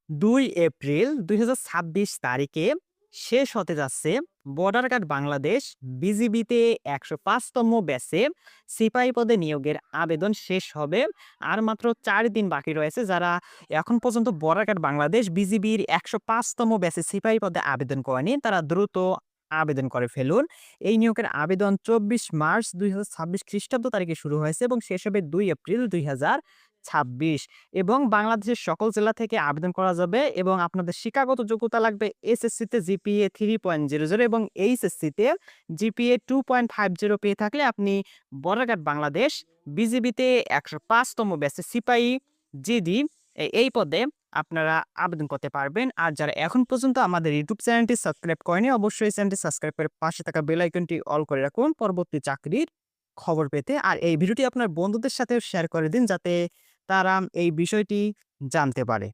২ April ২০২৬ তারিখে শেষ হতে যাচ্ছে বর্ডার গার্ড বাংলাদেশ বিজিবিতে ১০৫তম ব্যাচে সিপাহী পদে নিয়োগের আবেদন শেষ হবে। আর মাত্র ৪ দিন বাকি রয়েছে। যারা এখন পর্যন্ত বর্ডার গার্ড বাংলাদেশ বিজিবির ১০৫তম ব্যাচে সিপাহী পদে আবেদন করেনি, তারা দ্রুত আবেদন করে ফেলুন। এই নিয়োগের আবেদন ২৪ মার্চ ২০২৬ খ্রিস্টাব্দ তারিখে শুরু হয়েছে এবং শেষ হবে ২ এপ্রিল ২০২৬। এবং বাংলাদেশের সকল জেলা থেকে আবেদন করা যাবে এবং আপনাদের শিক্ষাগত যোগ্যতা লাগবে এসএসসিতে জিপিএ 3.00 এবং এইচএসসিতে জিপিএ 2.50 পেয়ে থাকলে আপনি বর্ডার গার্ড বাংলাদেশ বিজিবিতে ১০৫তম ব্যাচে সিপাহী জিডি এই পদে আপনারা আবেদন করতে পারবেন। আর যারা এখন পর্যন্ত আমাদের ইউটিউব চ্যানেলটি সাবস্ক্রাইব করেনি, অবশ্যই চ্যানেলটি সাবস্ক্রাইব করে পাশে থাকা বেল আইকনটি অল করে রাখুন পরবর্তী চাকরির খবর পেতে। আর এই ভিডিওটি আপনার বন্ধুদের সাথেও শেয়ার করে দিন যাতে তারা এই বিষয়টি জানতে পারে।